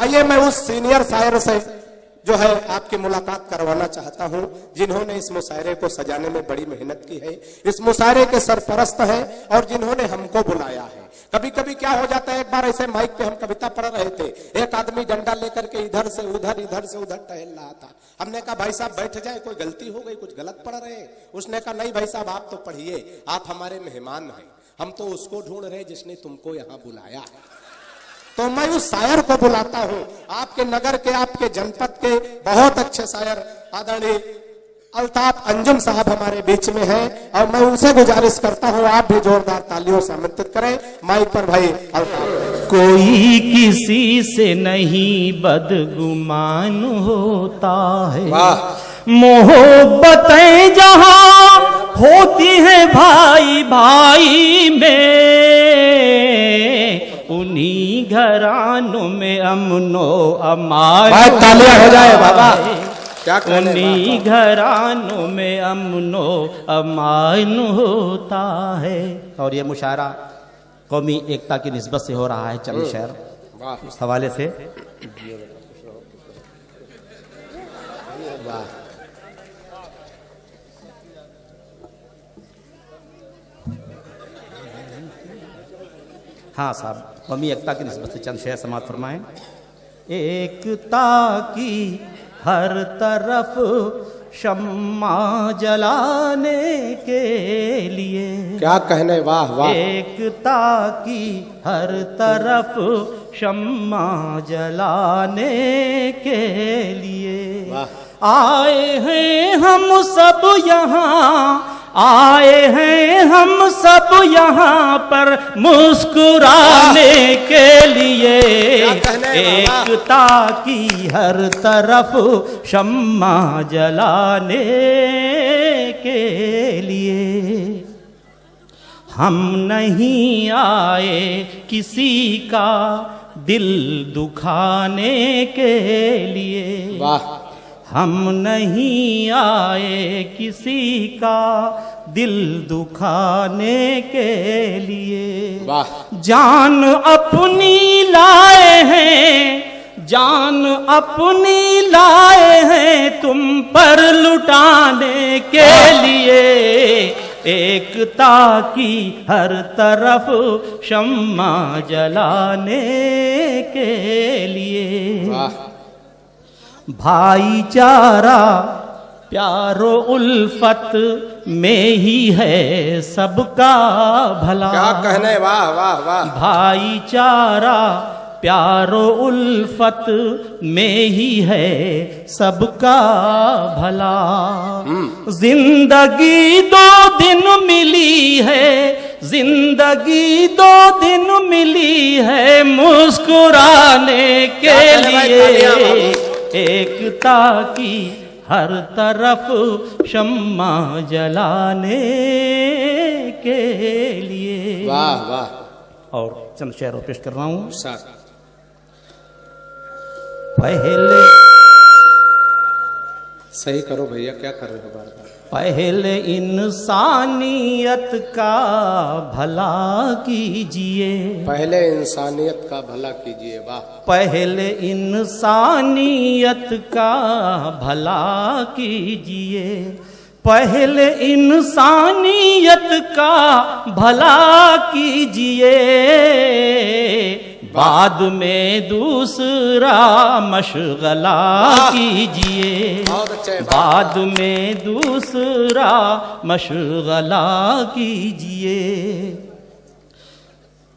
आइए मैं उस सीनियर शायर से जो है आपकी मुलाकात करवाना चाहता हूं, जिन्होंने इस मुशायरे को सजाने में बड़ी मेहनत की है, इस मुशायरे के सरपरस्त है और जिन्होंने हमको बुलाया है। कभी कभी क्या हो जाता है, एक बार ऐसे माइक पे हम कविता पढ़ रहे थे, एक आदमी डंडा लेकर के इधर से उधर टहल रहा था। हमने कहा भाई साहब बैठ जाए, कोई गलती हो गई, कुछ गलत पढ़ रहे हैं। उसने कहा नहीं भाई साहब आप तो पढ़िए, आप हमारे मेहमान हैं, हम तो उसको ढूंढ रहे जिसने तुमको यहाँ बुलाया है। तो मैं उस शायर को बुलाता हूं, आपके नगर के, आपके जनपद के बहुत अच्छे शायर आदरणीय अल्ताफ अंजुम साहब हमारे बीच में हैं और मैं उनसे गुजारिश करता हूं आप भी जोरदार तालियों से आमंत्रित करें। माइक पर भाई अल्ताफ। कोई किसी से नहीं बदगुमान होता है, मोहब्बतें जहां होती हैं भाई भाई में, उन्हीं घरानों में अमनो अमान। तालियां हो जाए बाबा, क्या उन्हीं घरानों में अमनो अमान होता है। और ये मुशायरा कौमी एकता की निस्बत से हो रहा है, चंद शेर उस हवाले से। हाँ साहब, कौमी एकता की निस्बत से चंद शेर समाप्त फरमाएं। एकता की हर तरफ शम्मा जलाने के लिए, क्या कहने, वाह वाह। एकता की हर तरफ शम्मा जलाने के लिए आए हैं हम सब यहाँ, आए हैं हम सब यहाँ पर मुस्कुराने के लिए, एकता की हर तरफ शम्मा जलाने के लिए। हम नहीं आए किसी का दिल दुखाने के लिए, वाह। हम नहीं आए किसी का दिल दुखाने के लिए, वाह। जान अपनी लाए हैं, जान अपनी लाए हैं तुम पर लुटाने के लिए, एकता की हर तरफ शम्मा जलाने के लिए। वाह। भाईचारा प्यारो उल्फत में ही है सबका भला, क्या कहने, वाह वाह वाह। भाईचारा प्यारो उल्फत में ही है सबका भला, जिंदगी दो दिन मिली है, जिंदगी दो दिन मिली है मुस्कुराने के लिए, एकता की हर तरफ शम्मा जलाने के लिए। वाह वाह। और चंद शेर पेश कर रहा हूं। पहले सही करो भैया, क्या कर रहे हो बार बार। पहले इंसानियत का भला कीजिए, पहले इंसानियत का भला कीजिए। वाह। पहले इंसानियत का भला कीजिए, पहले इंसानियत का भला कीजिए, बाद में दूसरा मशगला कीजिए, बाद में दूसरा मशगला कीजिए।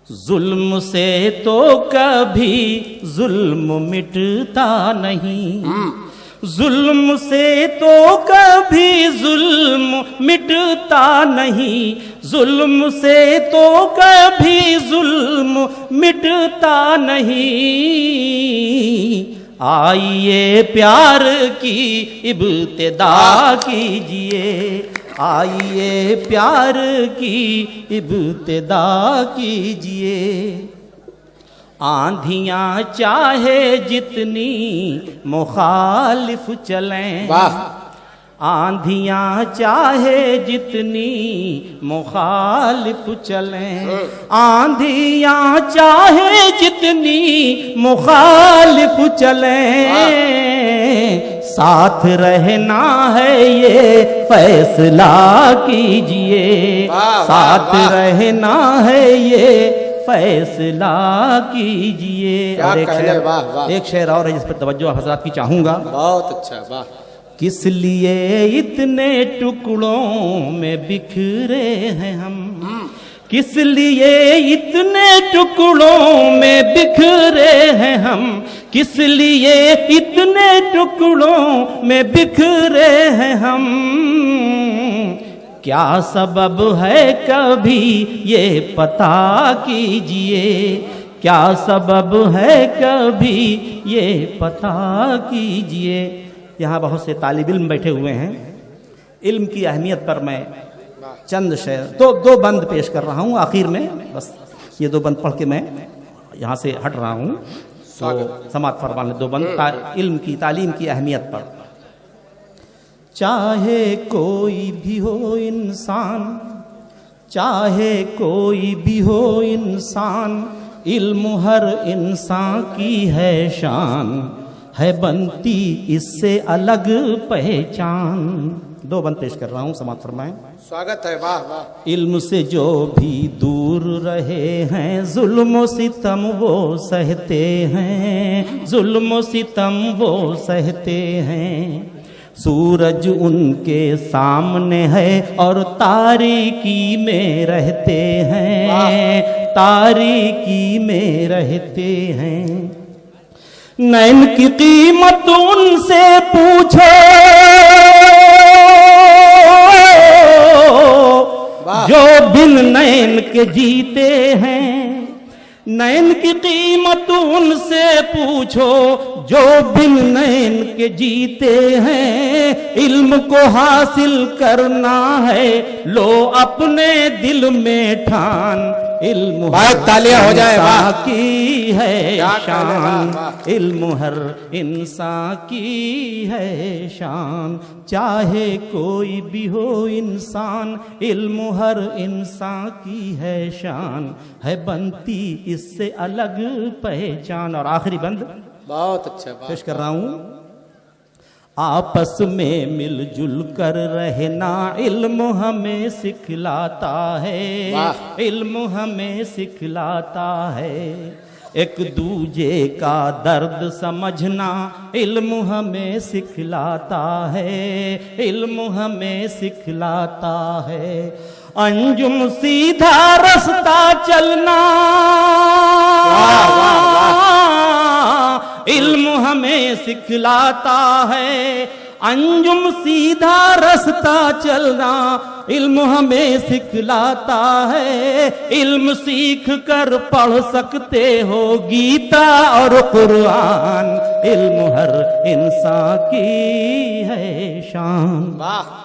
जुल्म से तो कभी जुल्म मिटता नहीं, जुल्म से तो कभी जुल्म मिटता नहीं, जुल्म से तो कभी जुल्म मिटता नहीं, आइए प्यार की इब्तिदा कीजिए, आइए प्यार की इब्तिदा कीजिए। आंधियां चाहे जितनी मुखालिफ चलें, वाह। आंधियां चाहे जितनी मुखालिफ चलें, आंधियां चाहे जितनी मुखालिफ चलें, साथ रहना है ये फैसला कीजिए, साथ रहना है ये फैसला कीजिए। और एक शेर और है जिस पर तवज्जो आप हज़रात की चाहूंगा। बहुत अच्छा, वाह। किस लिए इतने टुकड़ों में बिखरे हैं हम, किस लिए इतने टुकड़ों में बिखरे हैं हम, किस लिए इतने टुकड़ों में बिखरे हैं हम, क्या सबब है कभी ये पता कीजिए, क्या सबब है कभी ये पता कीजिए। यहाँ बहुत से तालिब इल्म बैठे हुए हैं। इल्म की अहमियत पर मैं चंद शेर दो बंद पेश कर रहा हूँ आखिर में, बस ये 2 बंद पढ़ के मैं यहाँ से हट रहा हूँ। तो समात फरमान 2 बंद इल्म की तालीम की अहमियत पर। चाहे कोई भी हो इंसान, चाहे कोई भी हो इंसान, इल्म हर इंसान की है शान, है बनती इससे अलग पहचान। 2 बंद पेश कर रहा हूँ, समात फरमाएं। स्वागत है, वाह वाह। इल्म से जो भी दूर रहे हैं, जुल्म सितम वो सहते हैं, जुल्म सितम वो सहते हैं, सूरज उनके सामने है और तारीकी में रहते हैं, तारीकी में रहते हैं। नैन की कीमत उनसे पूछो जो बिन नैन के जीते हैं, नैन की कीमत उनसे पूछो जो बिन नैन के जीते हैं। इल्म को हासिल करना है लो अपने दिल में ठान, इल्म तालियां हो जाए, वाह की है शान, इल्म हर इंसान की है शान, चाहे कोई भी हो इंसान, इल्म हर इंसान की है शान, है बनती इससे अलग पहचान। और आखिरी बंद बहुत अच्छा पेश कर रहा हूं। आपस में मिलजुल कर रहना इल्म हमें सिखलाता है, इल्म हमें सिखलाता है, एक दूजे का दर्द समझना इल्म हमें सिखलाता है, इल्म हमें सिखलाता है, अंजुम सीधा रास्ता चलना इल्म हमें सिखलाता है, अंजुम सीधा रास्ता चलना इल्म हमें सिखलाता है, इल्म सीख कर पढ़ सकते हो गीता और कुरान, इल्म हर इंसान की है शान। वाह।